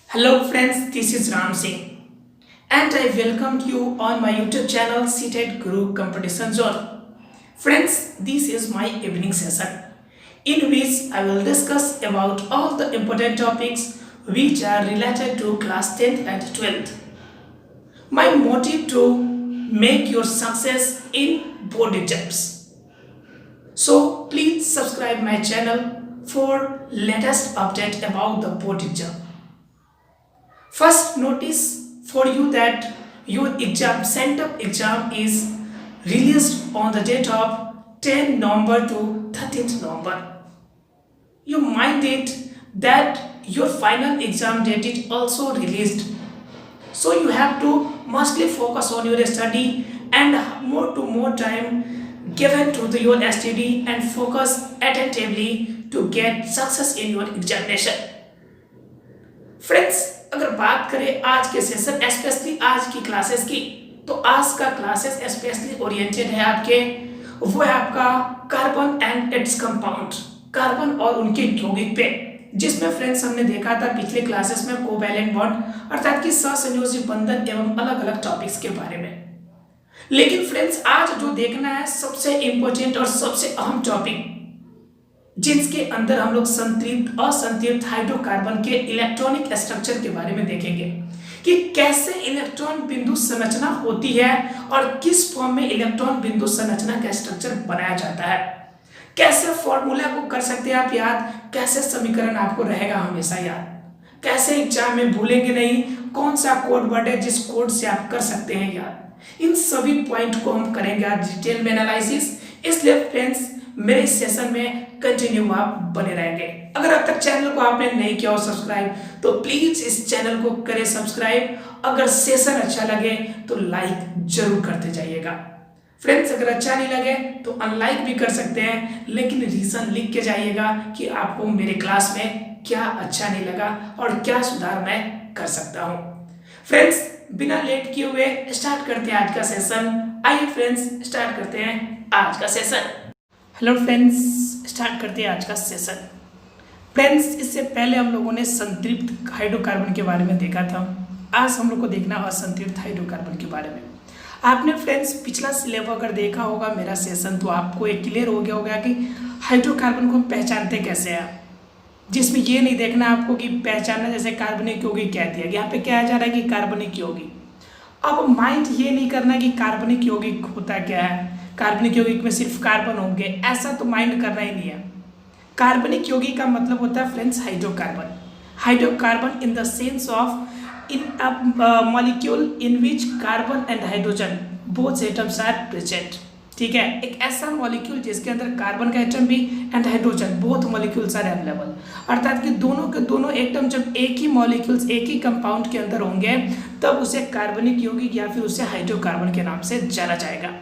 Hello friends, this is Ram Singh and I welcome you on my YouTube channel Seated Guru Competition Zone. Friends, this is my evening session in which I will discuss about all the important topics which are related to class 10th and 12th. My motive to make your success in board exams. So please subscribe my channel for latest update about the board exam. First notice for you that your exam center exam is released on the date of 10 November to 13th November. You mind it that your final exam date is also released. So you have to mostly focus on your study and more time given to your study and focus attentively to get success in your examination. Friends, अगर बात करें आज के session specially आज की classes की, तो आज का क्लासेस स्पेशली ओरिएंटेड है आपके वो है आपका carbon and its compound, carbon और उनके यौगिक पे, जिसमें फ्रेंड्स हमने देखा था पिछले क्लासेस में कोवैलेंट बॉन्ड अर्थात कि सहसंयोजी बंधन एवं अलग अलग टॉपिक्स के बारे में। लेकिन फ्रेंड्स आज जो देखना है सबसे इंपॉर्टेंट और सबसे अहम टॉपिक, जिसके अंदर हम लोग संतृप्त असंतृप्त हाइड्रोकार्बन के इलेक्ट्रॉनिक स्ट्रक्चर के बारे में देखेंगे कि कैसे इलेक्ट्रॉन बिंदु संरचना होती है और किस फॉर्म में इलेक्ट्रॉन बिंदु संरचना का स्ट्रक्चर बनाया जाता है, कैसे फॉर्मूला को कर सकते हैं आप याद, कैसे समीकरण आपको रहेगा हमेशा याद, कैसे एग्जाम में भूलेंगे नहीं, कौन सा कोड वर्ड है जिस कोड से आप कर सकते हैं याद। इन सभी पॉइंट को हम करेंगे आज डिटेल में एनालिसिस। इसलिए फ्रेंड्स मेरे इस सेशन में कंटिन्यू आप बने रहेंगे। अगर अब तक चैनल को आपने नहीं किया हो सब्सक्राइब तो प्लीज इस चैनल को करें सब्सक्राइब। अगर सेशन अच्छा लगे तो लाइक जरूर करते जाइएगा। फ्रेंड्स अगर अच्छा नहीं लगे तो अनलाइक भी कर सकते हैं, लेकिन रीजन लिख के जाइएगा कि आपको मेरे क्लास में क्या अच्छा नहीं लगा और क्या सुधार मैं कर सकता हूँ। फ्रेंड्स बिना लेट किए हुए स्टार्ट करते हैं आज का सेशन। आइए फ्रेंड्स स्टार्ट करते हैं आज का सेशन। हेलो फ्रेंड्स, स्टार्ट करते हैं आज का सेशन। फ्रेंड्स इससे पहले हम लोगों ने संतृप्त हाइड्रोकार्बन के बारे में देखा था, आज हम लोग को देखना असंतृप्त हाइड्रोकार्बन के बारे में। आपने फ्रेंड्स पिछला सिलेबस अगर देखा होगा मेरा सेशन तो आपको एक क्लियर हो गया होगा कि हाइड्रोकार्बन को हम पहचानते कैसे हैं, जिसमें ये नहीं देखना आपको कि पहचानना जैसे कार्बनिक यौगिक कह दिया, यहाँ पे क्या जा रहा है कि कार्बनिक यौगिक। अब माइंड ये नहीं करना कि कार्बनिक यौगिक होता क्या है, कार्बनिक यौगिक में सिर्फ कार्बन होंगे, ऐसा तो माइंड करना ही नहीं है। कार्बनिक यौगिक का मतलब होता है friends hydrocarbon. Hydrocarbon in the sense of in a molecule in which carbon and hydrogen both atoms are present. ठीक है, एक ऐसा मॉलिक्यूल जिसके अंदर कार्बन का एटम भी and hydrogen both molecules are available, अर्थात कि दोनों के दोनों एटम जब एक ही मॉलिक्यूल्स एक ही कंपाउंड के अंदर होंगे तब उसे कार्बनिक यौगिक या फिर उसे हाइड्रोकार्बन के नाम से जाना जाएगा।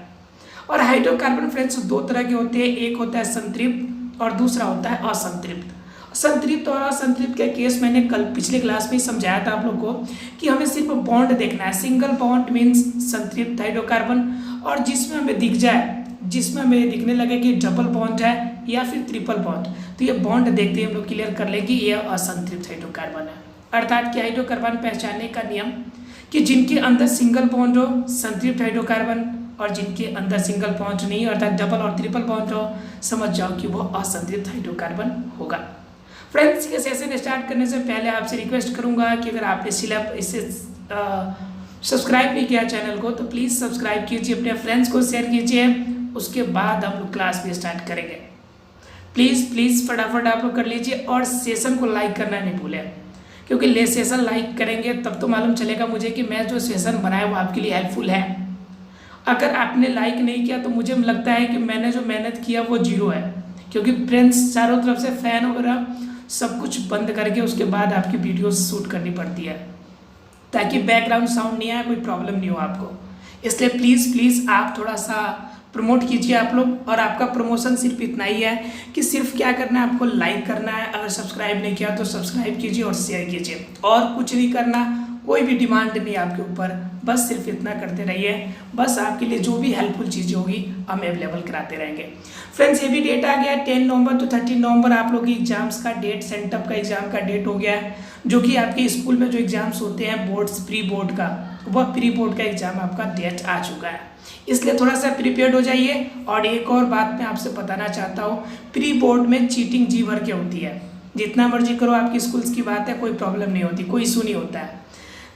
और हाइड्रोकार्बन फ्रेंड्स दो तरह के होते हैं, एक होता है संतृप्त और दूसरा होता है असंतृप्त। संतृप्त और असंतृप्त के केस मैंने कल पिछले क्लास में ही समझाया था आप लोग को कि हमें सिर्फ बॉन्ड देखना है। सिंगल बॉन्ड मीन्स संतृप्त हाइड्रोकार्बन, और जिसमें हमें दिख जाए, जिसमें हमें दिखने लगे कि डबल बॉन्ड है या फिर ट्रिपल बॉन्ड, तो ये बॉन्ड देखते ही हम लोग क्लियर कर लेंगे ये असंतृप्त हाइड्रोकार्बन है। अर्थात कि हाइड्रोकार्बन पहचानने का नियम कि जिनके अंदर सिंगल बॉन्ड हो संतृप्त हाइड्रोकार्बन, और जिनके अंदर सिंगल बॉन्ड नहीं अर्थात डबल और ट्रिपल बॉन्ड हो, समझ जाओ कि वो असंतृप्त हाइड्रोकार्बन होगा। फ्रेंड्स ये सेशन स्टार्ट करने से पहले आपसे रिक्वेस्ट करूंगा कि अगर आपने इसे सब्सक्राइब नहीं किया चैनल को तो प्लीज़ सब्सक्राइब कीजिए, अपने फ्रेंड्स को शेयर कीजिए, उसके बाद हम लोग क्लास भी स्टार्ट करेंगे। प्लीज़ फटाफट आप लोग कर लीजिए और सेशन को लाइक करना नहीं भूलें, क्योंकि सेशन लाइक करेंगे तब तो मालूम चलेगा मुझे कि मैं जो सेशन बनाया वो आपके लिए हेल्पफुल है। अगर आपने लाइक नहीं किया तो मुझे लगता है कि मैंने जो मेहनत किया वो जीरो है, क्योंकि फ्रेंड्स चारों तरफ से फ़ैन वगैरह सब कुछ बंद करके उसके बाद आपकी वीडियो शूट करनी पड़ती है ताकि बैकग्राउंड साउंड नहीं आए, कोई प्रॉब्लम नहीं हो आपको। इसलिए प्लीज़ आप थोड़ा सा प्रमोट कीजिए आप लोग, और आपका प्रमोशन सिर्फ इतना ही है कि सिर्फ क्या करना है, आपको लाइक करना है, अगर सब्सक्राइब नहीं किया तो सब्सक्राइब कीजिए और शेयर कीजिए, और कुछ नहीं करना, कोई भी डिमांड नहीं आपके ऊपर, बस सिर्फ इतना करते रहिए, बस आपके लिए जो भी हेल्पफुल चीज़ें होगी हम अवेलेबल कराते रहेंगे। फ्रेंड्स ये भी डेट आ गया 10 नवंबर तो 13 नवंबर आप लोग की एग्जाम्स का डेट, सेंटअप का एग्जाम का डेट हो गया है, जो कि आपके स्कूल में जो एग्जाम्स होते हैं बोर्ड्स प्री बोर्ड का, वह प्री बोर्ड का एग्जाम आपका डेट आ चुका है, इसलिए थोड़ा सा प्रिपेयर्ड हो जाइए। और एक और बात मैं आपसे बताना चाहता हूँ, प्री बोर्ड में चीटिंग जी भर के होती है, जितना मर्जी करो, आपकी स्कूल्स की बात है, कोई प्रॉब्लम नहीं होती, कोई इशू नहीं होता है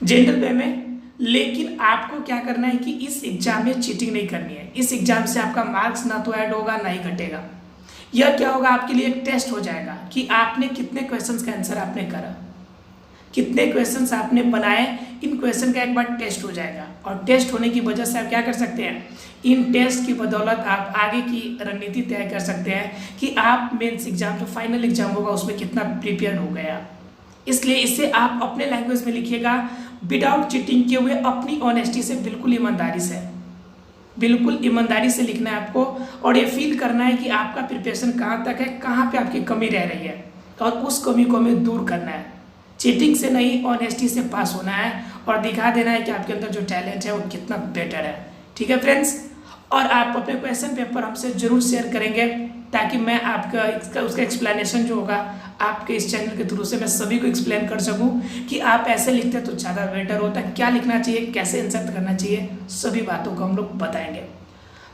जनरल वे में। लेकिन आपको क्या करना है कि इस एग्जाम में चीटिंग नहीं करनी है। इस एग्जाम से आपका मार्क्स ना तो ऐड होगा ना ही घटेगा। यह क्या होगा, आपके लिए एक टेस्ट हो जाएगा कि आपने कितने क्वेश्चंस का आंसर आपने करा, कितने क्वेश्चंस आपने बनाए, इन क्वेश्चन का एक बार टेस्ट हो जाएगा। और टेस्ट होने की वजह से आप क्या कर सकते हैं, इन टेस्ट की बदौलत आप आगे की रणनीति तय कर सकते हैं कि आप मेंस एग्जाम जो फाइनल एग्जाम होगा उसमें कितना प्रिपेयर हो गया। इसलिए इसे आप अपने लैंग्वेज में लिखिएगा, विदाउट चीटिंग किए हुए, अपनी ऑनेस्टी से, बिल्कुल ईमानदारी से, बिल्कुल ईमानदारी से लिखना है आपको। और ये फील करना है कि आपका प्रिपरेशन कहाँ तक है, कहाँ पे आपकी कमी रह रही है, और उस कमी को हमें दूर करना है। चीटिंग से नहीं, ऑनेस्टी से पास होना है और दिखा देना है कि आपके अंदर जो टैलेंट है वो कितना बेटर है। ठीक है फ्रेंड्स, और आप अपने क्वेश्चन पेपर हमसे जरूर शेयर करेंगे, ताकि मैं आपका उसका एक्सप्लेनेशन जो होगा आपके इस चैनल के थ्रू से मैं सभी को एक्सप्लेन कर सकूं कि आप ऐसे लिखते हैं तो ज़्यादा बेटर होता है, क्या लिखना चाहिए, कैसे आंसर करना चाहिए, सभी बातों को हम लोग बताएंगे।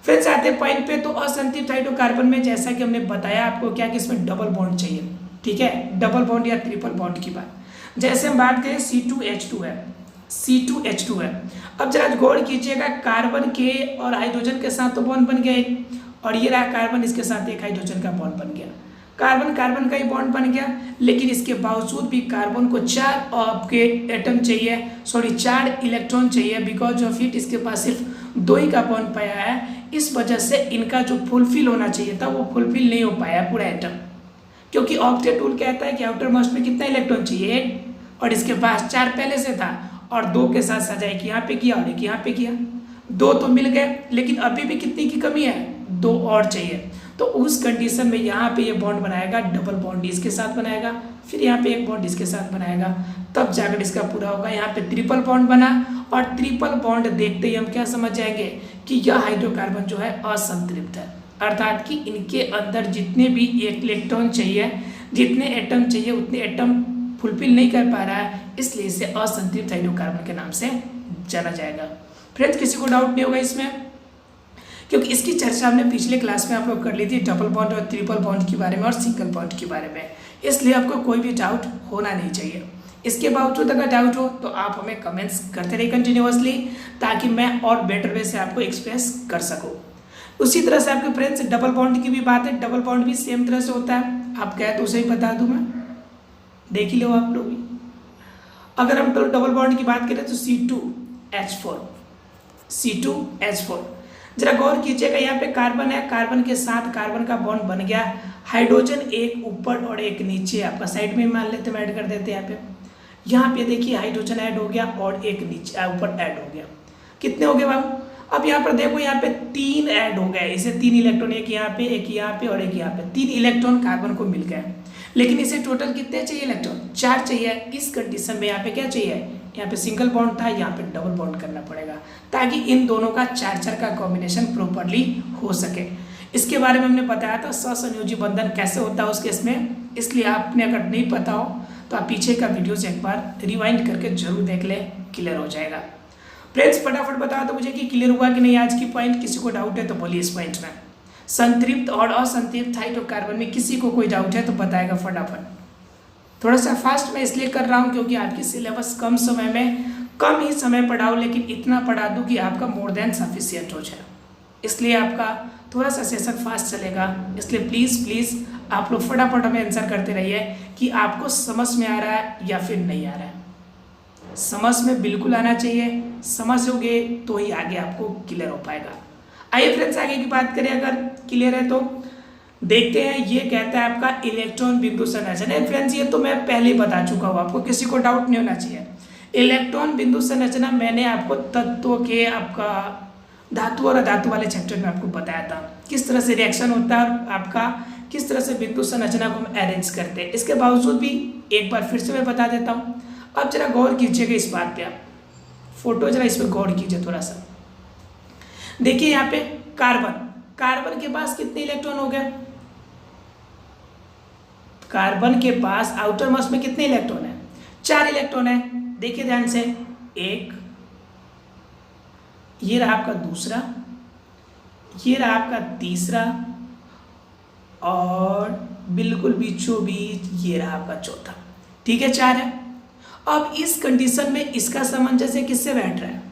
फ्रेंड्स आते हैं पॉइंट पे, तो असंतृप्त हाइड्रोकार्बन में जैसा कि हमने बताया आपको क्या कि इसमें डबल बॉन्ड चाहिए। ठीक है, डबल बॉन्ड या ट्रिपल बॉन्ड की बात, जैसे हम बात करें C2H2 है, C2H2 है। अब जरा गौर कीजिएगा, कार्बन के और हाइड्रोजन के साथ तो बॉन्ड बन गया एक, और ये रहा कार्बन, इसके साथ एक हाइड्रोजन का बॉन्ड बन गया, कार्बन कार्बन का ही बॉन्ड बन गया। लेकिन इसके बावजूद भी कार्बन को 4 आपके एटम चाहिए, 4 इलेक्ट्रॉन चाहिए, बिकॉज ऑफ इट इसके पास सिर्फ 2 ही का बॉन्ड पाया है। इस वजह से इनका जो फुलफिल होना चाहिए था वो फुलफिल नहीं हो पाया पूरा एटम, क्योंकि ऑक्टेट रूल कहता है कि आउटर मोस्ट में कितना इलेक्ट्रॉन चाहिए, 1, और इसके पास 4 पहले से था, और 2 के साथ साझा एक यहाँ पे किया और एक यहाँ पे किया, 2 तो मिल गए, लेकिन अभी भी कितनी की कमी है, 2 और चाहिए। तो उस कंडीशन में यहाँ पे ये बॉन्ड बनाएगा, डबल बॉन्ड इसके साथ बनाएगा, फिर यहाँ पे एक बॉन्ड इसके साथ बनाएगा, तब जाकर इसका पूरा होगा। यहाँ पे ट्रिपल बॉन्ड बना, और ट्रिपल बॉन्ड देखते ही हम क्या समझ जाएंगे कि यह हाइड्रोकार्बन जो है असंतृप्त है, अर्थात कि इनके अंदर जितने भी इलेक्ट्रॉन चाहिए, जितने एटम चाहिए, उतने एटम फुलफिल नहीं कर पा रहा है, इसलिए इसे असंतृप्त हाइड्रोकार्बन के नाम से जाना जाएगा। फ्रेंड्स किसी को डाउट नहीं होगा इसमें, क्योंकि इसकी चर्चा हमने पिछले क्लास में आप लोग कर ली थी, डबल बॉन्ड और ट्रिपल बॉन्ड के बारे में और सिंगल बॉन्ड के बारे में, इसलिए आपको कोई भी डाउट होना नहीं चाहिए। इसके बावजूद अगर डाउट हो तो आप हमें कमेंट्स करते रहिए कंटिन्यूअसली, ताकि मैं और बेटर वे से आपको एक्सप्रेस कर सकूँ। उसी तरह से आपके फ्रेंड्स डबल बॉन्ड की भी बात है, डबल बॉन्ड भी सेम तरह से होता है, आप कहे तो उसे ही बता दूँ, मैं देख ही लो आप लोग भी। अगर हम डबल बॉन्ड की बात करें तो C2H4, जरा गौर कीजिएगा, यहाँ पे कार्बन है, कार्बन के साथ कार्बन का बॉन्ड बन गया, हाइड्रोजन एक ऊपर और एक नीचे, आपका साइड में मान लेते हैं, ऐड कर देते हैं यहाँ पे देखिए हाइड्रोजन ऐड हो गया और एक नीचे ऊपर ऐड हो गया, कितने हो गए बाबू। अब यहाँ पर देखो, यहाँ पे 3 ऐड हो गए, इसे 3 इलेक्ट्रॉन, एक यहाँ पे, एक यहाँ पे और एक यहाँ पे, 3 इलेक्ट्रॉन कार्बन को मिल गए। लेकिन इसे टोटल कितने चाहिए इलेक्ट्रॉन, 4 चाहिए। इस कंडीशन में यहाँ पे क्या चाहिए, यहाँ पे सिंगल बॉन्ड था, यहाँ पे डबल बॉन्ड करना पड़ेगा, ताकि इन दोनों का 4 का कॉम्बिनेशन प्रॉपर्ली हो सके। इसके बारे में हमने बताया था ससंयोजी बंधन कैसे होता है उस केस में, इसलिए आपने अगर नहीं पता हो तो आप पीछे का वीडियो से एक बार रिवाइंड करके जरूर देख ले, क्लियर हो जाएगा। फ्रेंड्स फटाफट बता दो मुझे कि क्लियर हुआ कि नहीं आज की पॉइंट, किसी को डाउट है तो बोलिए इस पॉइंट में। संतृप्त और असंतृप्त हाइड्रोकार्बन में किसी को कोई डाउट है तो बताएगा फटाफट। थोड़ा सा फास्ट मैं इसलिए कर रहा हूँ क्योंकि आपकी सिलेबस कम समय में, कम ही समय पढ़ाऊँ, लेकिन इतना पढ़ा दूँ कि आपका मोर देन सफिशिएंट हो जाए, इसलिए आपका थोड़ा सा सेशन फास्ट चलेगा। इसलिए प्लीज़ आप लोग फटाफट हमें आंसर करते रहिए कि आपको समझ में आ रहा है या फिर नहीं आ रहा है। समझ में बिल्कुल आना चाहिए, समझोगे तो ही आगे आपको क्लियर हो पाएगा। आइए फ्रेंड्स आगे की बात करें, अगर क्लियर है तो देखते हैं। ये कहता है आपका इलेक्ट्रॉन बिंदु संरचना है। फ्रेंड्स ये तो मैं पहले ही बता चुका हूँ, आपको किसी को डाउट नहीं होना चाहिए। इलेक्ट्रॉन बिंदु संरचना मैंने आपको तत्वों के आपका धातु और अधातु वाले चैप्टर में आपको बताया था, किस तरह से रिएक्शन होता है और आपका किस तरह से बिंदु संरचना को हम अरेंज करते हैं। इसके बावजूद भी एक बार फिर से मैं बता देता हूँ, अब जरा गौर कीजिएगा इस बात पे, आप फोटो जरा इस पर गौर कीजिए थोड़ा सा। देखिए यहाँ पे कार्बन के पास कितने इलेक्ट्रॉन हो गए? कार्बन के पास आउटर मोस्ट में कितने इलेक्ट्रॉन है? 4 इलेक्ट्रॉन है। देखिए ध्यान से, एक, ये रहा आपका दूसरा, ये रहा आपका तीसरा, और बिल्कुल बीचों बीच ये रहा आपका चौथा। ठीक है, 4 है। अब इस कंडीशन में इसका सामंजस्य किससे बैठ रहा है?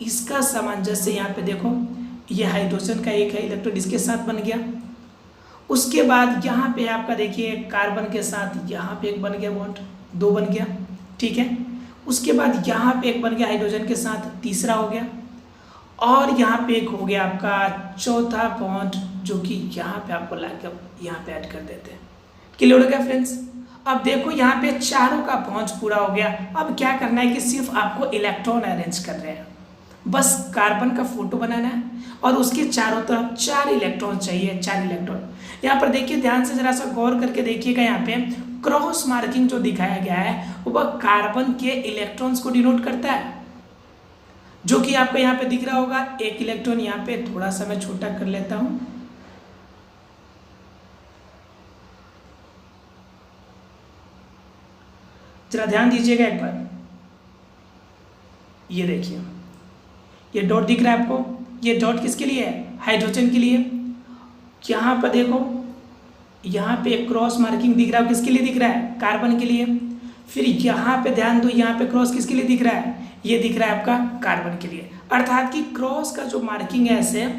इसका सामंजस्य यहाँ पे देखो, ये हाइड्रोजन का एक है इलेक्ट्रॉन इसके साथ बन गया। उसके बाद यहाँ पे आपका देखिए कार्बन के साथ यहाँ पे एक बन गया बॉन्ड, 2 बन गया। ठीक है, उसके बाद यहाँ पे एक बन गया हाइड्रोजन के साथ, तीसरा हो गया, और यहाँ पे एक हो गया आपका चौथा बॉन्ड, जो कि यहाँ पे आपको लाकर यहाँ पे ऐड कर देते हैं। क्लियर हो गया फ्रेंड्स? अब देखो यहाँ पे चारों का पहुंच पूरा हो गया। अब क्या करना है कि सिर्फ आपको इलेक्ट्रॉन अरेंज कर रहे हैं, बस कार्बन का फोटो बनाना है और उसके चारों तरफ 4 इलेक्ट्रॉन चाहिए, 4 इलेक्ट्रॉन। यहाँ पर देखिए ध्यान से जरा सा गौर करके देखिएगा, यहाँ पे क्रॉस मार्किंग जो दिखाया गया है वह कार्बन के इलेक्ट्रॉन्स को डिनोट करता है, जो कि आपको यहाँ पे दिख रहा होगा। एक इलेक्ट्रॉन यहाँ पे थोड़ा सा मैं छोटा कर लेता हूं, जरा ध्यान दीजिएगा एक बार। ये देखिए, ये डॉट दिख रहा है आपको, ये डॉट किसके लिए है? हाइड्रोजन के लिए। यहाँ पर देखो, यहाँ पे एक क्रॉस मार्किंग दिख रहा है, किसके लिए दिख रहा है? कार्बन के लिए। फिर यहाँ पे ध्यान दो, यहाँ पे क्रॉस किसके लिए दिख रहा है? ये दिख रहा है आपका कार्बन के लिए। अर्थात कि क्रॉस का जो मार्किंग है ऐसे,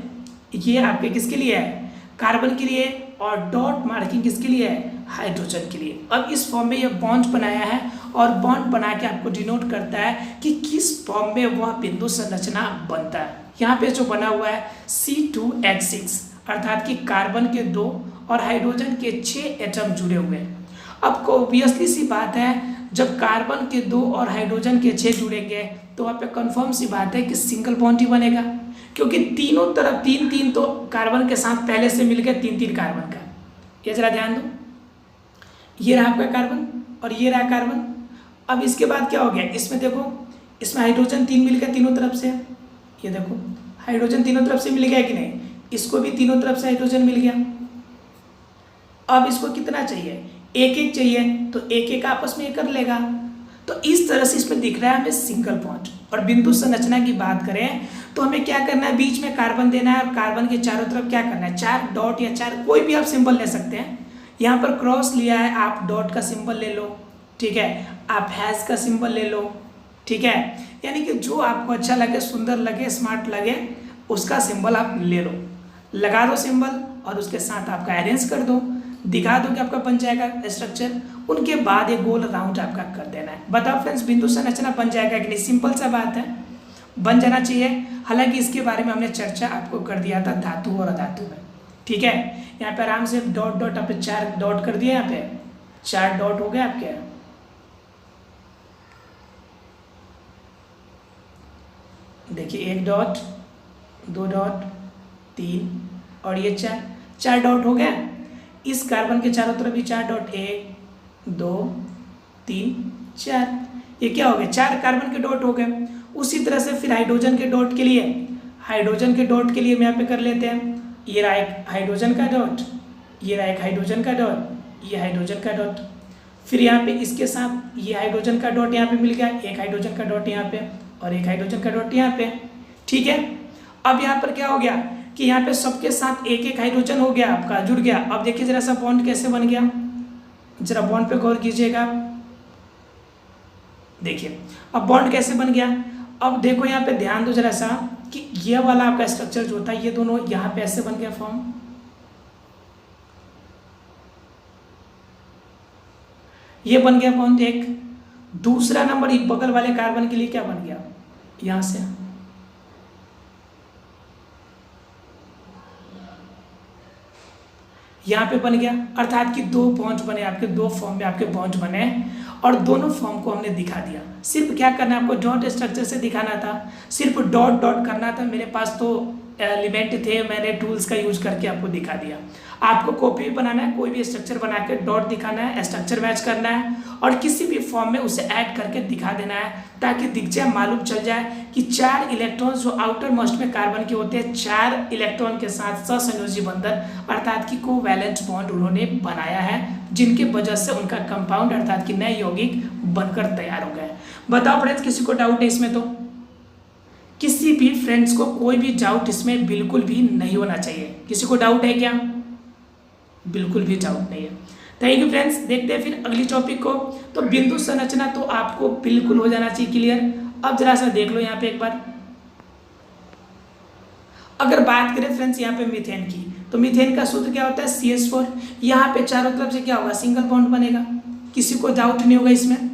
ये आपके किसके लिए है? कार्बन के लिए, और डॉट मार्किंग किसके लिए है? हाइड्रोजन के लिए। अब इस फॉर्म में ये बॉन्ड बनाया है, और बॉन्ड बना के आपको डिनोट करता है कि किस फॉर्म में वह बिंदु संरचना बनता है। यहाँ पे जो बना हुआ है C2H6, अर्थात कि कार्बन के 2 और हाइड्रोजन के 6 एटम जुड़े हुए हैं। अब ऑब्वियसली सी बात है, जब कार्बन के 2 और हाइड्रोजन के 6 जुड़ेंगे तो वहाँ पे कंफर्म सी बात है कि सिंगल बॉन्ड ही बनेगा, क्योंकि तीनों तरफ 3-3 तो कार्बन के साथ पहले से मिल गया 3-3 कार्बन का। ये जरा ध्यान दो, ये रहा आपका कार्बन और ये रहा कार्बन। अब इसके बाद क्या हो गया? इसमें देखो, इसमें हाइड्रोजन 3 मिल गया तीनों तरफ से। ये देखो, हाइड्रोजन तीनों तरफ से मिल गया कि नहीं? इसको भी तीनों तरफ से हाइड्रोजन मिल गया। अब इसको कितना चाहिए? 1-1 चाहिए, तो 1-1 आपस में कर लेगा। तो इस तरह से इसमें दिख रहा है हमें सिंगल बॉन्ड। और बिंदु संरचना की बात करें तो हमें क्या करना है? बीच में कार्बन देना है, और कार्बन के चारों तरफ क्या करना है? 4 डॉट या 4 कोई भी आप सिंबल ले सकते हैं। यहाँ पर क्रॉस लिया है, आप डॉट का सिंबल ले लो, ठीक है, आप हैश का सिंबल ले लो, ठीक है, यानी कि जो आपको अच्छा लगे, सुंदर लगे, स्मार्ट लगे, उसका सिंबल आप ले लो, लगा दो सिंबल, और उसके साथ आपका अरेंज कर दो, दिखा दो कि आपका बन जाएगा स्ट्रक्चर। उनके बाद एक गोल राउंड आपका कर देना है। बताओ फ्रेंड्स, बिंदु संरचना बन जाएगा कि नहीं? सिंपल सा बात है, बन जाना चाहिए। हालांकि इसके बारे में हमने चर्चा आपको कर दिया था धातु और अधातु में, ठीक है। यहाँ पे आराम से डॉट डॉट आपने 4 डॉट कर दिए, यहाँ पे 4 डॉट हो गए आपके। देखिए 1 डॉट, 2 डॉट, 3 और ये 4 डॉट हो गया। इस कार्बन के चारों तरफ भी 4 डॉट, 1 2 3 4, ये क्या हो गया? 4 कार्बन के डॉट हो गए। उसी तरह से फिर हाइड्रोजन के डॉट के लिए, हाइड्रोजन के डॉट के लिए हम यहाँ पे कर लेते हैं। ये रहा एक हाइड्रोजन का डॉट, ये रहा एक हाइड्रोजन का डॉट, ये हाइड्रोजन का डॉट। फिर यहाँ पे इसके साथ ये हाइड्रोजन का डॉट यहाँ पे मिल गया, एक हाइड्रोजन का डॉट यहाँ पे और एक हाइड्रोजन का डॉट यहाँ पे, ठीक है। अब यहाँ पर क्या हो गया कि यहाँ पे सबके साथ 1-1 हाइड्रोजन हो गया आपका, जुड़ गया। अब देखिए जरा सा बॉन्ड कैसे बन गया, जरा बॉन्ड पे गौर कीजिएगा। देखिए अब बॉन्ड कैसे बन गया। अब देखो यहाँ पे ध्यान दो जरा सा कि ये वाला आपका स्ट्रक्चर जो था, ये दोनों यहाँ पे ऐसे बन गया फॉर्म, ये बन गया बॉन्ड एक। दूसरा नंबर बगल वाले कार्बन के लिए क्या बन गया, यहां से यहाँ पे बन गया। अर्थात कि 2 बॉन्ड बने आपके, 2 फॉर्म में आपके बॉन्ड बने, और दोनों फॉर्म को हमने दिखा दिया। सिर्फ क्या करना है आपको, डॉट स्ट्रक्चर से दिखाना था, सिर्फ डॉट डॉट करना था। मेरे पास तो एलिमेंट थे मैंने टूल्स का यूज करके आपको दिखा दिया। आपको कॉपी बनाना है, कोई भी स्ट्रक्चर बना के डॉट दिखाना है, स्ट्रक्चर मैच करना है और किसी भी फॉर्म में उसे ऐड करके दिखा देना है ताकि दिख जाए, मालूम चल जाए कि 4 इलेक्ट्रॉन जो आउटर मोस्ट में कार्बन के होते हैं 4 इलेक्ट्रॉन के साथ सहसंयोजी बंधन अर्थात कि कोवैलेंट बॉन्ड उन्होंने बनाया है, जिनके वजह से उनका कंपाउंड अर्थात कि नए यौगिक बनकर तैयार हो गए। बताओ फ्रेंड्स, किसी को डाउट है इसमें? तो किसी भी फ्रेंड्स को कोई भी डाउट इसमें बिल्कुल भी नहीं होना चाहिए। किसी को डाउट है क्या? बिल्कुल भी डाउट नहीं है। Thank you friends. देखते हैं फिर अगली टॉपिक को। तो बिंदु संरचना तो आपको बिल्कुल हो जाना चाहिए क्लियर। अब जरा सा देख लो यहाँ पे एक बार। अगर बात करें फ्रेंड्स यहाँ पे मीथेन की, तो मीथेन का सूत्र क्या होता है? CH4। यहाँ पे चारों तरफ से क्या होगा? सिंगल बॉन्ड बनेगा। किसी को डाउट नहीं होगा इसमें।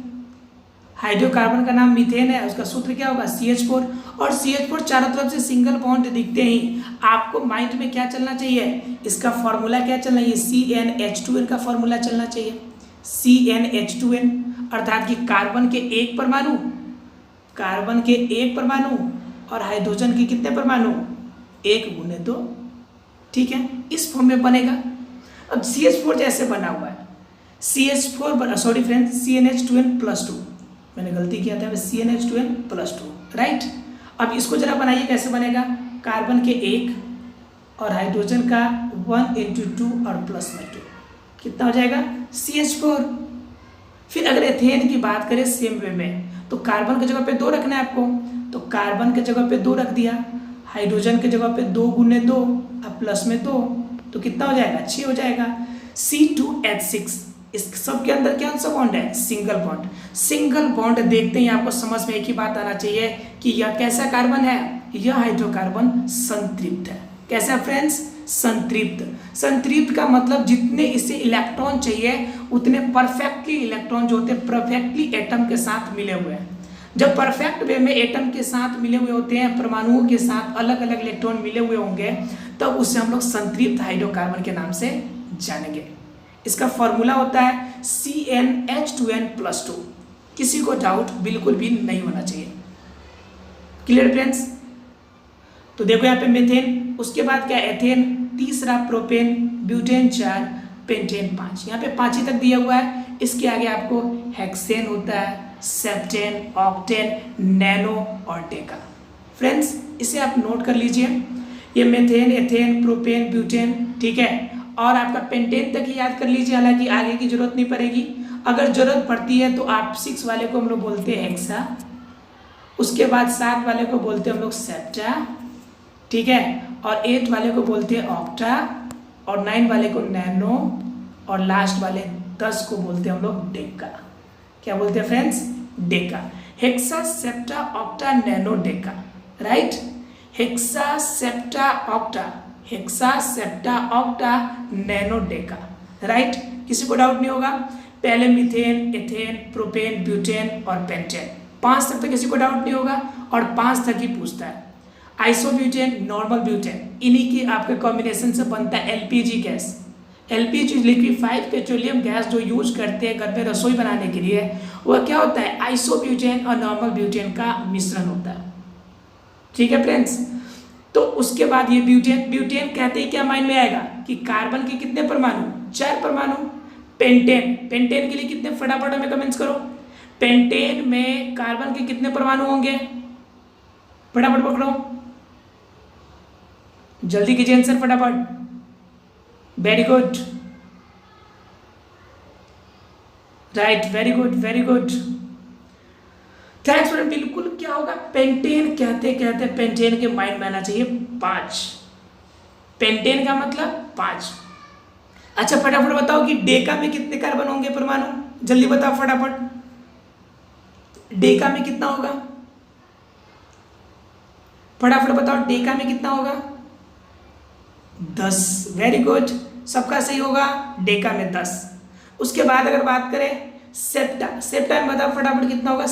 हाइड्रोकार्बन का नाम मीथेन है, उसका सूत्र क्या होगा? CH4। और CH4 चारों तरफ से सिंगल बॉन्ड दिखते ही आपको माइंड में क्या चलना चाहिए? इसका फॉर्मूला क्या चलना चाहिए? CnH2n का फॉर्मूला चलना चाहिए। CnH2n अर्थात कि कार्बन के एक परमाणु और हाइड्रोजन के कितने परमाणु? 1 × 2। ठीक है, इस फॉर्म में बनेगा। अब CH4 जैसे बना हुआ है, CnH2n+2, मैंने गलती किया था, CnH2n+2 राइट। अब इसको जरा बनाइए, कैसे बनेगा? कार्बन के 1 और हाइड्रोजन का 1 × 2 और प्लस में 2, कितना हो जाएगा? CH4। फिर अगर एथेन की बात करें सेम वे में, तो कार्बन की जगह पे 2 रखना है आपको, तो कार्बन की जगह पे 2 रख दिया, हाइड्रोजन की जगह पे 2 × 2 और प्लस में 2, तो कितना हो जाएगा? 6 हो जाएगा। C2H6, इस सब के अंदर क्या सा बॉन्ड है? Single bond. सिंगल बॉन्ड देखते ही आपको समझ में एक ही बात आना चाहिए कि यह कैसा कार्बन है? यह हाइड्रोकार्बन संतृप्त है। कैसा फ्रेंड्स? संतृप्त। संतृप्त का मतलब जितने इसे इलेक्ट्रॉन चाहिए उतने परफेक्टली इलेक्ट्रॉन जो होते हैं परफेक्टली एटम के साथ मिले हुए हैं। जब परफेक्ट वे में एटम के साथ मिले हुए होते हैं, परमाणुओं के साथ अलग अलग इलेक्ट्रॉन मिले हुए होंगे, तब उसे हम लोग संतृप्त हाइड्रोकार्बन के नाम से जानेंगे। इसका फॉर्मूला होता है CnH2n+2। किसी को डाउट बिल्कुल भी नहीं होना चाहिए। Clear friends? तो देखो यहाँ पे मीथेन, उसके बाद क्या? एथेन, तीसरा प्रोपेन, ब्यूटेन 4, पेंटेन 5। यहाँ पे 5 ही तक दिया हुआ है। इसके आगे आपको हेक्सेन होता है, सेप्टेन, ऑक्टेन, नैनो और डेका। फ्रेंड्स इसे आप नोट कर लीजिए। ये मीथेन, एथेन, प्रोपेन, ब्यूटेन, ठीक है। और आपका पेंटेन तक ही याद कर लीजिए, हालांकि आगे की जरूरत नहीं पड़ेगी। अगर जरूरत पड़ती है तो आप 6 वाले को हम लोग बोलते हैं हेक्सा, उसके बाद 7 वाले को बोलते हैं हम लोग सेप्टा, ठीक है, और 8 वाले को बोलते हैं ऑक्टा, और 9 वाले को नैनो, और लास्ट वाले 10 को बोलते हैं हम लोग डेका। क्या बोलते हैं friends? Deka. Hexa, septa, octa, nano, Deka, right. Hexa, septa, octa, hexa, septa, octa, nano, Deka, right. किसी को डाउट नहीं होगा। पहले मीथेन, एथेन, प्रोपेन, ब्यूटेन और पेंटेन, 5 तक तो किसी को डाउट नहीं होगा, और 5 तक ही पूछता है। आइसोब्यूटेन, नॉर्मल ब्यूटेन, इन्हीं की आपके कॉम्बिनेशन से बनता है LPG gas. LPG liquefied petroleum gas जो यूज करते हैं घर में रसोई बनाने के लिए, वह क्या होता है? आइसोब्यूटेन और नॉर्मल ब्यूटेन का मिश्रण होता है। ठीक है फ्रेंड्स। तो उसके बाद ये ब्यूटेन, ब्यूटेन कहते ही क्या माइंड में आएगा कि कार्बन के कितने परमाणु? 4 परमाणु। पेंटेन, पेंटेन के लिए कितने? फटाफट हमें कमेंट्स करो। पेंटेन में कार्बन के कितने परमाणु होंगे? फटाफट पकड़ो, जल्दी कीजिए आंसर फटाफट। Very good, right, very good, very good, thanks friend. बिल्कुल क्या होगा? पेंटेन कहते कहते पेंटेन के माइंड में आना चाहिए 5। पेंटेन का मतलब 5। अच्छा फटाफट बताओ कि डेका में कितने कार्बन होंगे परमाणु? जल्दी बताओ फटाफट, डेका में कितना होगा? फटाफट बताओ, डेका में कितना होगा? 10। वेरी गुड, सबका सही होगा। डेका में 10। उसके बाद अगर बात करें सेप्टा, सेप्टा में बताओ फटाफट कितना होगा?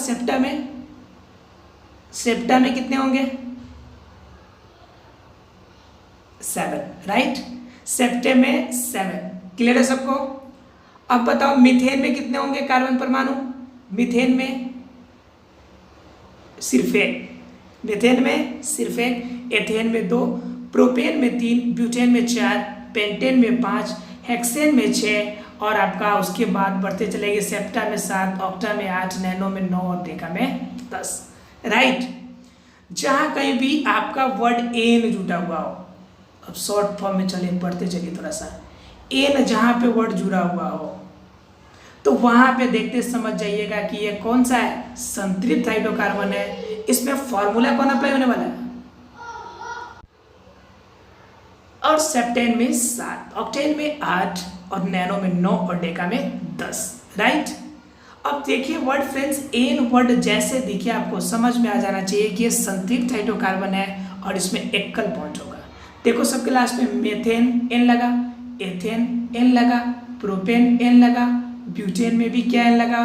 सेप्टा में कितने होंगे? 7, राइट। सेप्टे में 7। क्लियर है सबको? अब बताओ मीथेन में कितने होंगे कार्बन परमाणु? मीथेन में सिर्फ एक, मीथेन में सिर्फ एक, एथेन में 2, प्रोपेन में 3, ब्यूटेन में 4, पेंटेन में 5, हेक्सेन में 6 और आपका उसके बाद बढ़ते चलेंगे सेप्टा में 7, ऑक्टा में 8, नैनो में 9 और डेका में 10। राइट, जहां कहीं भी आपका वर्ड एन जुड़ा हुआ हो, अब शॉर्ट फॉर्म में चले बढ़ते चलिए थोड़ा सा, एन जहां पे वर्ड जुड़ा हुआ हो तो वहां पे देखते समझ जाइएगा कि ये कौन सा है, संतृप्त हाइड्रोकार्बन है। इसमें फॉर्मूला कौन अप्लाई होने वाला है, और सेप्टेन में 7, ऑक्टेन में 8 और नैनो में 9 और डेका में 10। राइट, अब देखिए वर्ड फ्रेंड्स, एन वर्ड जैसे दिखे आपको समझ में आ जाना चाहिए कि ये संतृप्त हाइड्रोकार्बन है और इसमें एकल बॉन्ड होगा। देखो सबके लास्ट में मेथेन एन लगा, एथेन एन लगा, प्रोपेन एन लगा, ब्यूटेन में भी क्या एन लगा,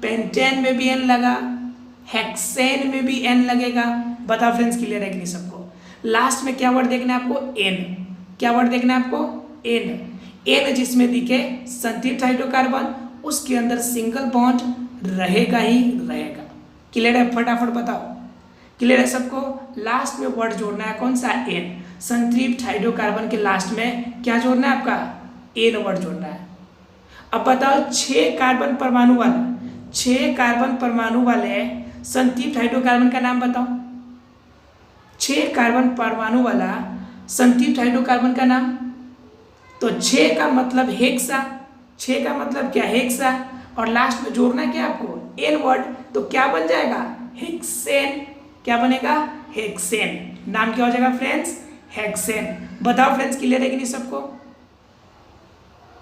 पेंटेन में भी एन लगा, हेक्सेन में भी एन लगेगा। बताओ फ्रेंड्स क्लियर है कि नहीं सबको। लास्ट में क्या वर्ड देखना है आपको, एन। क्या वर्ड देखना है आपको, एन। एन जिसमें दिखे संतृप्त हाइड्रोकार्बन, उसके अंदर सिंगल बॉन्ड रहेगा ही रहेगा। क्लियर है, फटाफट बताओ, क्लियर है सबको। लास्ट में वर्ड जोड़ना है कौन सा, एन। संतृप्त हाइड्रोकार्बन के लास्ट में क्या जोड़ना है आपका, एन वर्ड जोड़ना है। अब बताओ 6 कार्बन परमाणु वाला, 6 कार्बन परमाणु वाले संतृप्त हाइड्रोकार्बन का नाम बताओ। 6 कार्बन परमाणु वाला संतृप्त हाइड्रोकार्बन का नाम, तो 6 का मतलब हेक्सा, 6 का मतलब क्या, हेक्सा, और लास्ट में जोड़ना क्या आपको, एन वर्ड, तो क्या बन जाएगा, हेक्सेन। क्या बनेगा, हेक्सेन। नाम क्या हो जाएगा फ्रेंड्स, हेक्सेन। बताओ फ्रेंड्स क्लियर है कि नहीं सबको,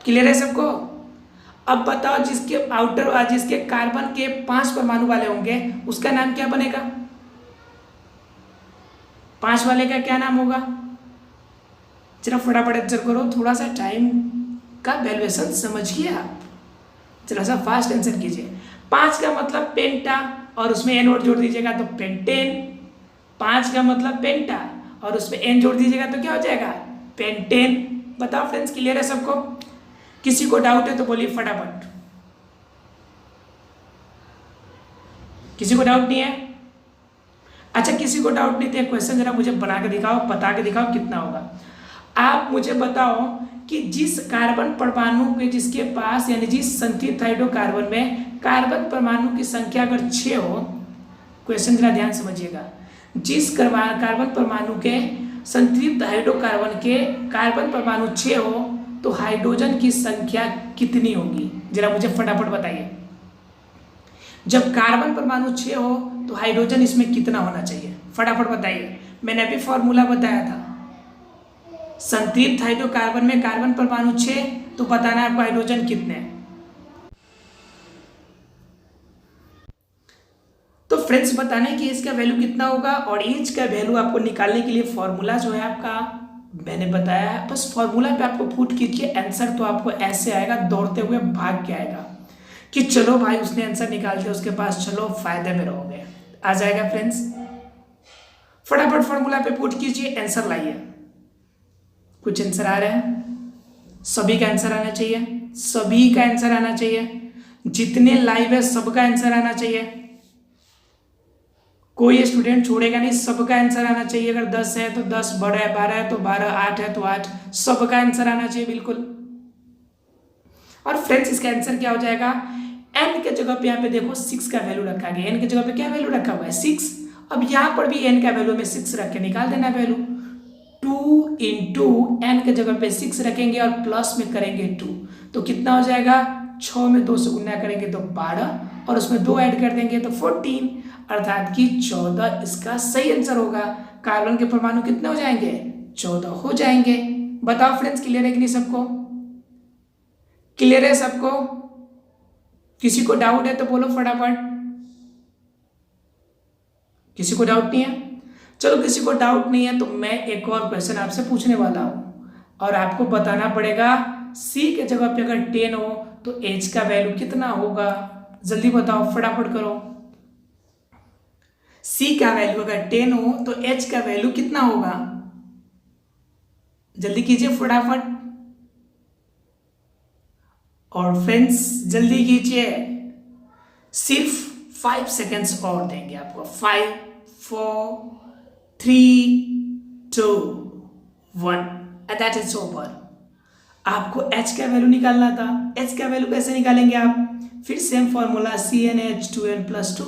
क्लियर है सबको। अब बताओ जिसके आउटर, जिसके कार्बन के 5 परमाणु वाले होंगे उसका नाम क्या बनेगा, 5 वाले का क्या नाम होगा, जरा फटाफट आंसर करो, थोड़ा सा टाइम का वैल्यूएशन समझिए आप, जरा सा फास्ट आंसर कीजिए। 5 का मतलब पेंटा और उसमें एन वर्ड जोड़ दीजिएगा तो पेंटेन। 5 का मतलब पेंटा और उसमें एन जोड़ दीजिएगा तो क्या हो जाएगा, पेंटेन। बताओ फ्रेंड्स क्लियर है सबको। किसी को डाउट है तो बोलिए फटाफट, किसी को डाउट नहीं है। अच्छा किसी को डाउट नहीं, तो क्वेश्चन जरा मुझे बना के दिखाओ, बता के दिखाओ कितना होगा। आप मुझे बताओ कि जिस कार्बन परमाणु के जिसके पास यानी जिस संतृप्त हाइड्रोकार्बन में कार्बन परमाणु की संख्या अगर 6 हो, क्वेश्चन जरा ध्यान समझिएगा, जिस कार्बन परमाणु के संतृप्त हाइड्रोकार्बन के कार्बन परमाणु 6 हो तो हाइड्रोजन की संख्या कितनी होगी, जरा मुझे फटाफट बताइए। जब कार्बन परमाणु 6 हो तो हाइड्रोजन इसमें कितना होना चाहिए, फटाफट बताइए। मैंने अभी फॉर्मूला बताया था, संतृप्त हाइड्रोकार्बन में कार्बन परमाणु 6 तो बताना है आपको हाइड्रोजन कितने हैं। तो फ्रेंड्स बताने कि इसका वैल्यू कितना होगा, और एज का वैल्यू आपको निकालने के लिए फॉर्मूला जो है आपका मैंने बताया है, बस फॉर्मूला पे आपको पुट कीजिए, आंसर तो आपको ऐसे आएगा, दौड़ते हुए भाग के आएगा कि चलो भाई उसने आंसर निकाल दिया उसके पास, चलो फायदे में रहोगे, आ जाएगा फ्रेंड्स। फटाफट फॉर्मूला पे पुट कीजिए, आंसर लाइए। कुछ आंसर आ रहे हैं, सभी का आंसर आना चाहिए, सभी का आंसर आना चाहिए, जितने लाइव है सबका आंसर आना चाहिए, कोई स्टूडेंट छोड़ेगा नहीं, सबका आंसर आना चाहिए। अगर 10 है तो 10, 12 है 12 है तो 12, 8 है तो 8, सबका आंसर आना चाहिए बिल्कुल। और फ्रेंड्स इसका आंसर क्या हो जाएगा, n के जगह पे यहाँ पे देखो 6 का वैल्यू रखा गया, n के जगह पे क्या वैल्यू रखा हुआ है 6। अब यहाँ पर भी n का वैल्यू में 6 रख के निकाल देना वैल्यू, 2 इंटू n के जगह पे 6 रखेंगे और प्लस में करेंगे 2 तो कितना हो जाएगा, 6 में 2 से गुना करेंगे तो 12 और उसमें 2 ऐड कर देंगे तो 14, अर्थात कि 14 इसका सही आंसर होगा। कार्बन के परमाणु कितने हो जाएंगे, 14 हो जाएंगे। बताओ फ्रेंड्स क्लियर है कि नहीं सबको, क्लियर है सबको। किसी को डाउट है तो बोलो फटाफट, किसी को डाउट नहीं है, चलो किसी को डाउट नहीं है तो मैं एक और क्वेश्चन आपसे पूछने वाला हूं और आपको बताना पड़ेगा C के जगह पे अगर 10 हो तो H का वैल्यू कितना होगा, जल्दी बताओ फटाफट करो। C का वैल्यू अगर 10 हो तो H का वैल्यू कितना होगा, जल्दी कीजिए फटाफट। और फ्रेंड्स जल्दी कीजिए, सिर्फ 5 सेकेंड्स और देंगे आपको, 5 4 3 2 1 एंड दैट इज ओवर। आपको H का वैल्यू निकालना था। H का वैल्यू कैसे निकालेंगे आप? फिर सेम फॉर्मूला CnH2n+2,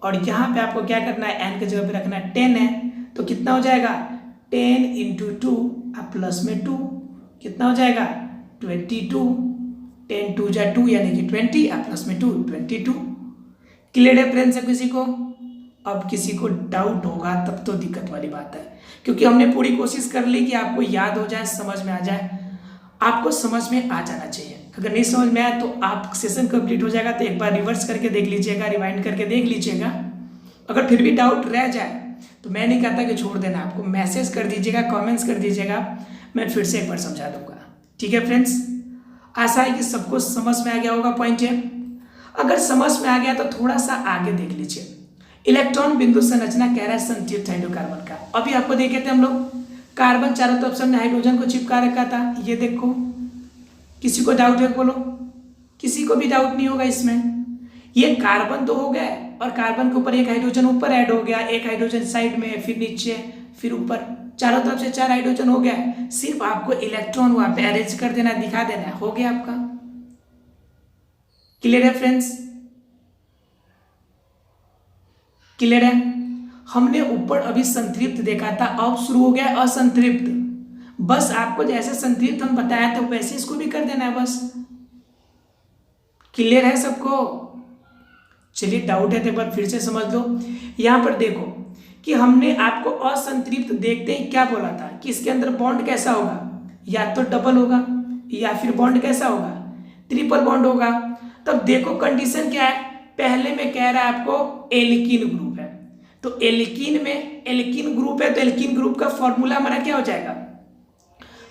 और यहाँ पे आपको क्या करना है, n की जगह पे रखना है 10 है, तो कितना हो जाएगा 10 × 2 अब प्लस में 2 कितना हो जाएगा 22, 10 2 जा 2 यानी कि 20 अब प्लस में 2 22। क्लियर है फ्रेंड्स है किसी को? अब किसी को डाउट होगा तब तो दिक्कत वाली बात है, क्योंकि हमने पूरी कोशिश कर ली कि आपको याद हो जाए, समझ में आ जाए। आपको समझ में आ जाना चाहिए। अगर नहीं समझ में आया तो आप सेशन कंप्लीट हो जाएगा तो एक बार रिवर्स करके देख लीजिएगा, रिवाइंड करके देख लीजिएगा। अगर फिर भी डाउट रह जाए तो मैं नहीं कहता कि छोड़ देना, आपको मैसेज कर दीजिएगा, कमेंट्स कर दीजिएगा, मैं फिर से एक बार समझा दूंगा। ठीक है फ्रेंड्स, आशा है कि सबको समझ में आ गया होगा पॉइंट है। अगर समझ में आ गया तो थोड़ा सा आगे देख लीजिए। इलेक्ट्रॉन बिंदु संरचना कह रहा है संतृप्त हाइड्रोकार्बन का। अभी आपको देखे थे हम लोग, कार्बन चारों तरफ से हमने हाइड्रोजन को चिपका रखा था। ये देखो, किसी को डाउट है बोलो? किसी को भी डाउट नहीं होगा इसमें। ये कार्बन तो हो गया और कार्बन के ऊपर एक हाइड्रोजन ऊपर ऐड हो गया, एक हाइड्रोजन साइड में, फिर नीचे, फिर ऊपर, चारों तरफ से 4 हाइड्रोजन हो गया। सिर्फ आपको इलेक्ट्रॉन वहां पे अरेंज कर देना, दिखा देना है, हो गया आपका। क्लियर है फ्रेंड्स? क्लियर है? हमने ऊपर अभी संतृप्त देखा था, अब शुरू हो गया असंतृप्त। बस आपको जैसे संतृप्त हम बताया था वैसे इसको भी कर देना है बस। क्लियर है सबको? चलिए, डाउट है तो एक बार फिर से समझ लो। यहां पर देखो कि हमने आपको असंतृप्त देखते ही क्या बोला था कि इसके अंदर बॉन्ड कैसा होगा, या तो डबल होगा या फिर बॉन्ड कैसा होगा, ट्रिपल बॉन्ड होगा। तब देखो कंडीशन क्या है, पहले में कह रहा है आपको एल्कीन ग्रुप है, तो एल्कीन में एल्कीन ग्रुप है तो एल्कीन ग्रुप का फॉर्मूला हमारा क्या हो जाएगा,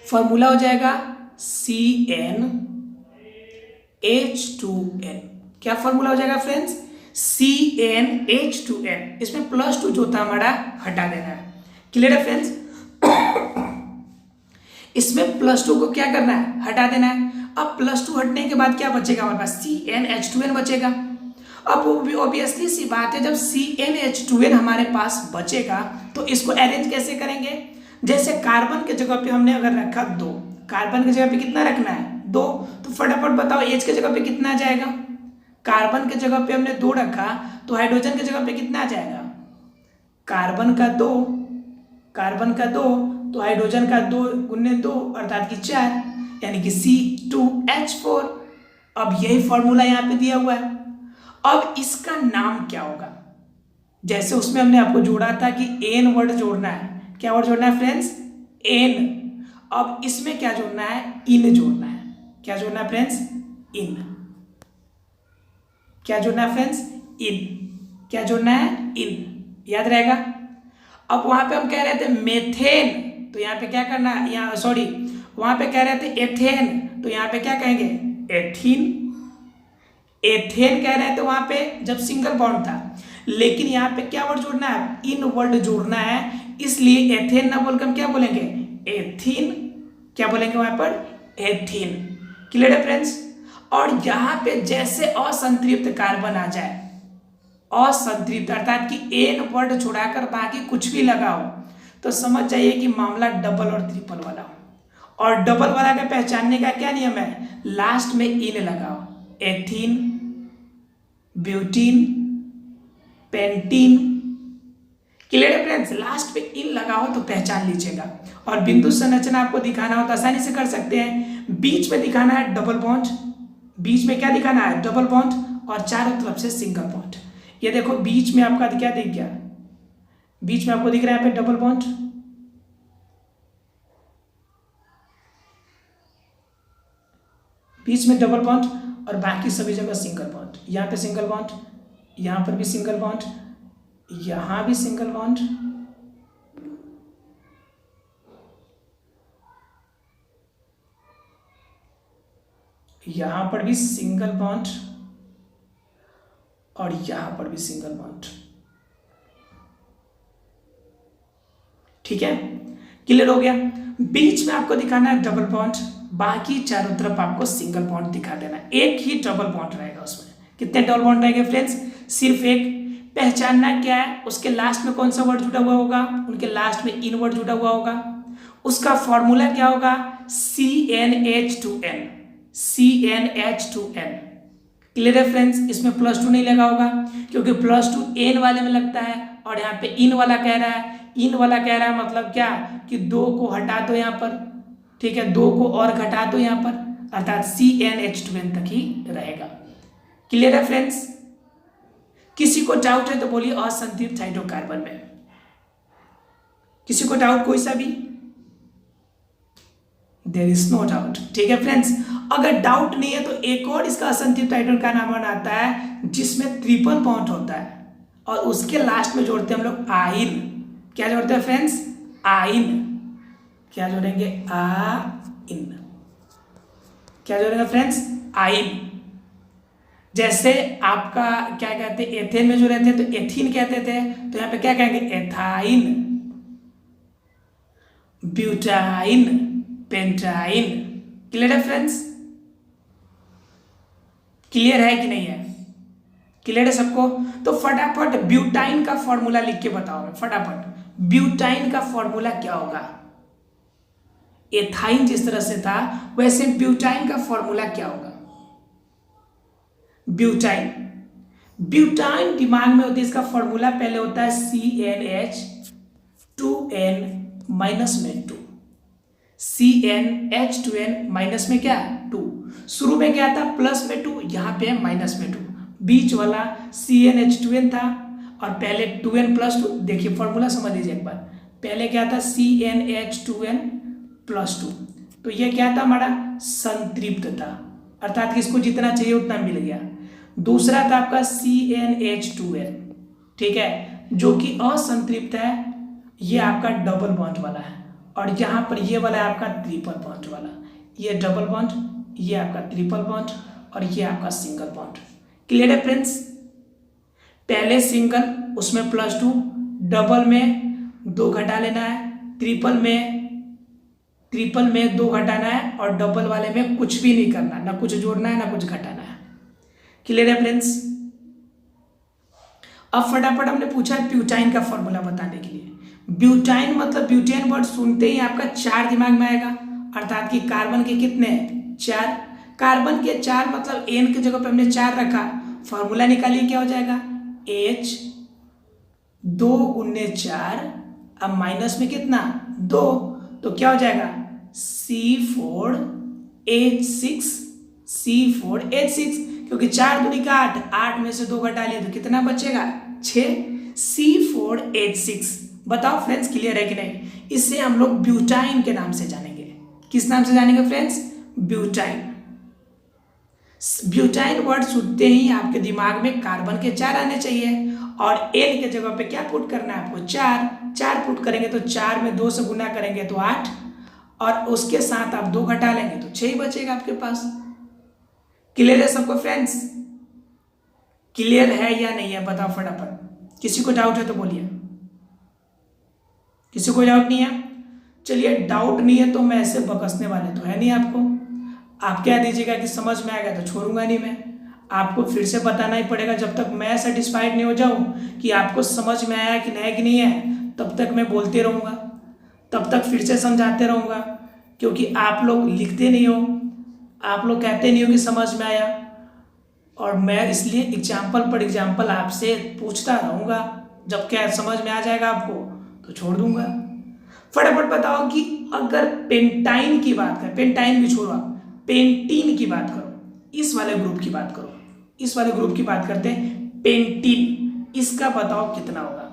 फॉर्मूला हो जाएगा CnH2n। क्या फॉर्मूला हो जाएगा फ्रेंड्स? CnH2n। इसमें +2 जो था हमारा हटा देना है। क्लियर है फ्रेंड्स? इसमें +2 को क्या करना है, हटा देना है। अब +2 हटने के बाद क्या बचेगा हमारे पास, CnH2n बचेगा। अब ऑब्वियसली सी बात है, जब CnH2n हमारे पास बचेगा तो इसको अरेंज कैसे करेंगे? जैसे कार्बन के जगह पे हमने अगर रखा 2, कार्बन की जगह पे कितना रखना है 2, तो फटाफट बताओ H के जगह पे कितना आ जाएगा? कार्बन के जगह पे हमने 2 रखा तो हाइड्रोजन के जगह पे कितना आ जाएगा? कार्बन का 2, कार्बन का 2 तो हाइड्रोजन का 2 × 2 अर्थात कि 4, यानी कि C2H4। अब यही फॉर्मूला यहाँ पे दिया हुआ है। अब इसका नाम क्या होगा? जैसे उसमें हमने आपको जोड़ा था कि N वर्ड जोड़ना है। क्या वर्ड जोड़ना है फ्रेंड्स? N। अब इसमें क्या जोड़ना है, इन जोड़ना है। क्या जोड़ना है फ्रेंड्स? इन। क्या जोड़ना है फ्रेंड्स? इन। क्या जोड़ना है? इन। याद रहेगा? अब वहां पे हम कह रहे थे मेथेन, तो यहाँ पे क्या करना है, यहाँ सॉरी, वहां पे कह रहे थे एथेन, तो यहाँ पे क्या कहेंगे, एथीन। एथेन कह रहे थे वहां पे जब सिंगल बॉन्ड था, लेकिन यहाँ पे क्या वर्ड जोड़ना है, इन वर्ड जोड़ना है, इसलिए एथेन ना बोलकर हम क्या बोलेंगे, एथीन। क्या बोलेंगे वहां पर, एथीन। क्लियर है फ्रेंड्स? और यहाँ पे जैसे असंतृप्त कार्बन आ जाए, असंतृप्त अर्थात कि एन वर्ड छुड़ाकर बाकी कुछ भी लगाओ, तो समझ जाइए कि मामला डबल और ट्रिपल वाला हो। और डबल वाला का पहचानने का क्या नियम है, लास्ट में इन लगाओ, एथीन, ब्यूटीन, पेंटीन। क्लियर है फ्रेंड्स? लास्ट पे इन लगाओ तो पहचान लीजिएगा। और बिंदु संरचना आपको दिखाना हो तो आसानी से कर सकते हैं। बीच में दिखाना है डबल बॉन्ड, बीच में क्या दिखाना है, डबल बॉन्ड, और चारों तरफ से सिंगल बॉन्ड। ये देखो बीच में आपका क्या दिख गया, बीच में आपको दिख रहा है यहाँ पे डबल बॉन्ड, बीच में डबल बॉन्ड, और बाकी सभी जगह सिंगल बॉन्ड। यहाँ पे सिंगल बॉन्ड, यहाँ पर भी सिंगल बॉन्ड, यहाँ भी सिंगल बॉन्ड, यहाँ पर भी सिंगल बॉन्ड, और यहाँ पर भी सिंगल बॉन्ड। ठीक है, क्लियर हो गया? बीच में आपको दिखाना है डबल बॉन्ड, बाकी चारों तरफ आपको सिंगल बॉन्ड दिखा देना है। एक ही डबल बॉन्ड रहेगा उसमें। कितने डबल बॉन्ड रहेंगे फ्रेंड्स? सिर्फ एक। पहचानना क्या है, उसके लास्ट में कौन सा वर्ड जुड़ा हुआ होगा, उनके लास्ट में इन वर्ड जुड़ा हुआ होगा। उसका फॉर्मूला क्या होगा, CnH2n, CnH2n। क्लियर है फ्रेंड्स, इसमें +2 नहीं लगा होगा क्योंकि +2 n वाले में लगता है और यहाँ पे इन वाला कह रहा है। इन वाला कह रहा है मतलब क्या कि 2 को हटा दो यहाँ पर, ठीक है, 2 को और घटा दो यहाँ पर, अर्थात CnH2n तक ही रहेगा। क्लियर है फ्रेंड्स, किसी को डाउट है तो बोलिए असंतृप्त हाइड्रोकार्बन में, किसी को डाउट कोई सा भी? There is no doubt. ठीक है फ्रेंड्स, अगर डाउट नहीं है तो एक और इसका असंतृप्त हाइड्रोजन का नाम आता है जिसमें ट्रिपल बॉन्ड होता है और उसके लास्ट में जोड़ते हैं हम लोग आइन। क्या जोड़ते हैं फ्रेंड्स? आइन। क्या जोड़ेंगे? आइन। क्या जोड़ेंगे फ्रेंड्स? आइन। जैसे आपका क्या कहते हैं, एथेन में जो रहते हैं तो एथीन कहते थे, तो यहाँ पे क्या कहेंगे? Ethyne, butyne, pentyne. क्लियर है फ्रेंड्स? क्लियर है कि नहीं है? क्लियर है सबको? तो फटाफट ब्यूटाइन का फॉर्मूला लिख के बताओ मैं, फटाफट ब्यूटाइन का फॉर्मूला क्या होगा? एथाइन जिस तरह से था वैसे ब्यूटाइन का फॉर्मूला क्या होगा? ब्यूटाइन, ब्यूटाइन दिमाग में होती है, इसका फॉर्मूला पहले होता है CnH2n माइनस में 2, CnH2n माइनस में क्या? 2। शुरू में क्या था? प्लस में 2, यहाँ पे है माइनस में 2। बीच वाला CnH2n था और पहले 2n प्लस 2। देखिए फॉर्मूला समझ लीजिए एक बार, पहले क्या था? CnH2n प्लस 2, तो ये क्या था हमारा? संतृप्त था, अर्थात कि इसको जितना चाहिए उतना मिल गया। दूसरा था आपका CnH2n, ठीक है, जो कि असंतृप्त है, ये आपका डबल बॉन्ड वाला है और यहाँ पर ये वाला है आपका ट्रिपल बॉन्ड वाला। ये डबल बॉन्ड, ये आपका ट्रिपल बॉन्ड और ये आपका सिंगल बॉन्ड। क्लियर है फ्रेंड्स? पहले सिंगल, उसमें +2, डबल में 2 घटा लेना है, ट्रिपल में 2 घटाना है और डबल वाले में कुछ भी नहीं करना, ना कुछ जोड़ना है ना कुछ घटाना है। क्लियर है फ्रेंड्स? अब फटाफट हमने पूछा ब्यूटाइन का फॉर्मूला बताने के लिए। ब्यूटाइन मतलब ब्यूटेन वर्ड सुनते ही आपका 4 दिमाग में आएगा, अर्थात कि कार्बन के कितने? 4। कार्बन के 4 मतलब n की जगह पे हमने 4 रखा, फॉर्मूला निकालिए क्या हो जाएगा? H 2 × 4, अब माइनस में कितना? 2, तो क्या हो जाएगा? C4H6, C4H6, क्योंकि 4 दूनी का 8, 8 में से 2 घटा लिए तो कितना बचेगा? 6, C4H6। बताओ फ्रेंड्स क्लियर है कि नहीं? इसे हम लोग ब्यूटाइन के नाम से जानेंगे। किस नाम से जानेंगे फ्रेंड्स? ब्यूटाइन। ब्यूटाइन वर्ड सुनते ही आपके दिमाग में कार्बन के 4 आने चाहिए और एन के जगह पे क्या पुट करना है आपको? 4 पुट करेंगे तो 4 में 2 से गुना करेंगे तो 8 और उसके साथ आप 2 घटा लेंगे तो 6 ही बचेगा आपके पास। क्लियर है सबको फ्रेंड्स? क्लियर है या नहीं है? बताओ फटाफट, किसी को डाउट है तो बोलिए। किसी को डाउट नहीं है? चलिए डाउट नहीं है तो मैं ऐसे बकसने वाले तो है नहीं आपको। आप क्या दीजिएगा कि समझ में आ गया तो छोड़ूंगा नहीं मैं, आपको फिर से बताना ही पड़ेगा। जब तक मैं सेटिस्फाइड नहीं हो जाऊं कि आपको समझ में आया कि नहीं है, तब तक मैं बोलते रहूँगा, तब तक फिर से समझाते रहूँगा, क्योंकि आप लोग लिखते नहीं हो, आप लोग कहते नहीं हो कि समझ में आया, और मैं इसलिए एग्जाम्पल पर एग्जाम्पल आपसे पूछता रहूँगा। जब क्या समझ में आ जाएगा आपको तो छोड़ दूंगा। फटाफट बताओ कि अगर पेंटाइन की बात करें, पेंटाइन भी छोड़ो, आप पेंटीन की बात करो, इस वाले ग्रुप की बात करो, इस वाले ग्रुप की बात करते हैं, पेंटीन, इसका बताओ कितना होगा?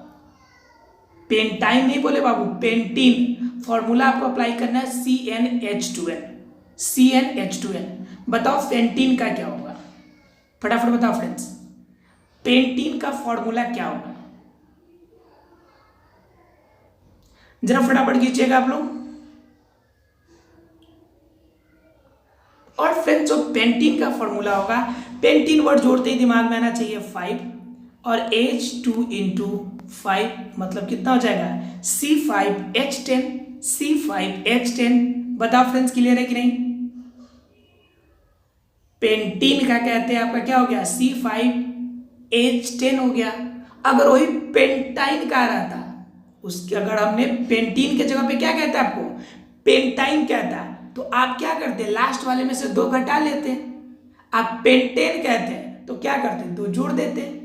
पेंटाइन नहीं बोले बाबू, पेंटीन। फॉर्मूला आपको अप्लाई करना है CnH2n, CnH2n। बताओ पेंटीन का क्या होगा? फटाफट बताओ फ्रेंड्स, पेंटीन का फॉर्मूला क्या होगा? जरा फटाफट कीजिएगा आप लोग। और फ्रेंड्स जो पेंटीन का फॉर्मूला होगा, पेंटीन वर्ड जोड़ते ही दिमाग में आना चाहिए 5 और H2 × 5 मतलब कितना हो जाएगा? C5H10, C5H10। बताओ फ्रेंड्स क्लियर है कि नहीं? पेंटीन का कहते हैं आपका क्या हो गया? C5H10 हो गया। अगर वही पेंटाइन का आ रहा था, उसके अगर हमने पेंटीन के जगह पे क्या कहते हैं आपको? पेंटाइन कहता है तो आप क्या करते हैं, लास्ट वाले में से 2 घटा लेते हैं। आप पेंटेन कहते हैं तो क्या करते हैं, 2 जोड़ देते हैं।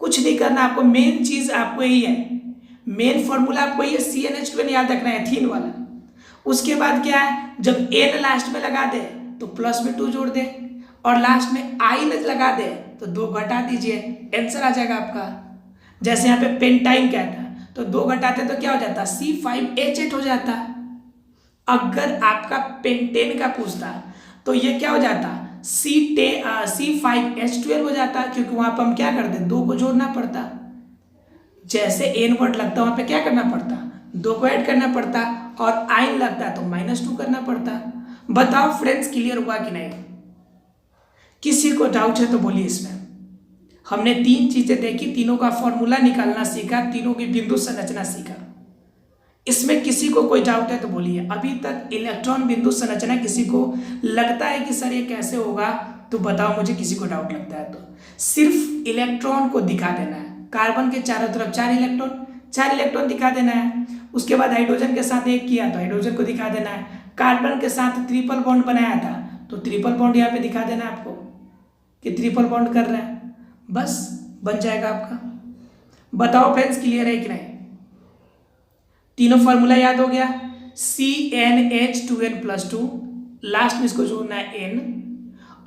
कुछ नहीं करना आपको, मेन चीज आपको यही है, मेन फॉर्मूला आपको ये CnH2n याद रखना है, एथीन वाला। उसके बाद क्या है, जब n लास्ट में लगा दे तो प्लस में 2 जोड़ दे, और लास्ट में आई लगा दे तो 2 घटा दीजिए, आंसर आ जाएगा आपका। जैसे यहाँ पे पेंटाइन कहता है तो 2 घटाते तो क्या हो जाता, C5H8 हो जाता। अगर आपका पेंटेन का पूछता तो ये क्या हो जाता, C5H12 हो जाता, क्योंकि वहां पर हम क्या करते, 2 को जोड़ना पड़ता। जैसे एन वर्ड लगता वहां पे क्या करना पड़ता, 2 को ऐड करना पड़ता, और आइन लगता तो -2 करना पड़ता। बताओ फ्रेंड्स, क्लियर हुआ कि नहीं? किसी को डाउट है तो बोलिए। इसमें हमने 3 चीजें देखी, तीनों का फॉर्मूला निकालना सीखा, तीनों की बिंदु संरचना सीखा। इसमें किसी को कोई डाउट है तो बोलिए। अभी तक इलेक्ट्रॉन बिंदु संरचना किसी को लगता है कि सर ये कैसे होगा, तो बताओ मुझे, किसी को डाउट लगता है तो। सिर्फ इलेक्ट्रॉन को दिखा देना है, कार्बन के चारों तरफ 4 इलेक्ट्रॉन दिखा देना है। उसके बाद हाइड्रोजन के साथ 1 किया तो हाइड्रोजन को दिखा देना है। कार्बन के साथ ट्रिपल बॉन्ड बनाया था तो ट्रिपल बॉन्ड यहाँ पे दिखा देना है आपको कि ट्रिपल बॉन्ड कर रहे हैं, बस बन जाएगा आपका। बताओ फ्रेंड्स, क्लियर है कि नहीं? तीनों फॉर्मूला याद हो गया, CnH2n+2, लास्ट में इसको जोड़ना है n,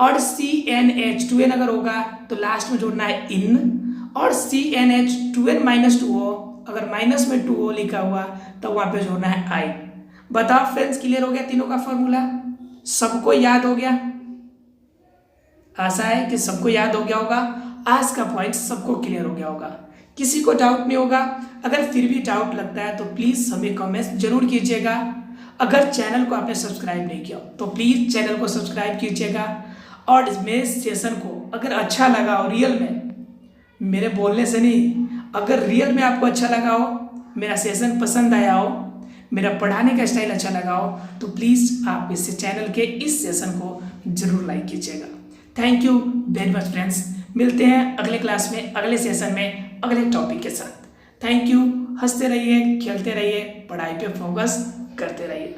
और CnH2n अगर होगा तो लास्ट में जोड़ना है in, और CnH2n-2 हो, अगर माइनस में 2 हो लिखा हुआ तो वहां पे जोड़ना है I। बताओ फ्रेंड्स, क्लियर हो गया तीनों का फॉर्मूला? सबको याद हो गया? आशा है कि सबको याद हो गया होगा। आज का पॉइंट सबको क्लियर हो गया होगा, किसी को डाउट नहीं होगा। अगर फिर भी डाउट लगता है तो प्लीज हमें कमेंट जरूर कीजिएगा। अगर चैनल को आपने सब्सक्राइब नहीं किया तो प्लीज चैनल को सब्सक्राइब कीजिएगा। और मेरे सेशन को अगर अच्छा लगा हो, रियल में, मेरे बोलने से नहीं, अगर रियल में आपको अच्छा लगा हो, मेरा सेशन पसंद आया हो, मेरा पढ़ाने का स्टाइल अच्छा लगा हो, तो प्लीज़ आप इस चैनल के इस सेशन को जरूर लाइक कीजिएगा। Thank you very much friends. मिलते हैं अगले क्लास में, अगले सेशन में, अगले टॉपिक के साथ। Thank you. हंसते रहिए, खेलते रहिए, पढ़ाई पे फोकस करते रहिए।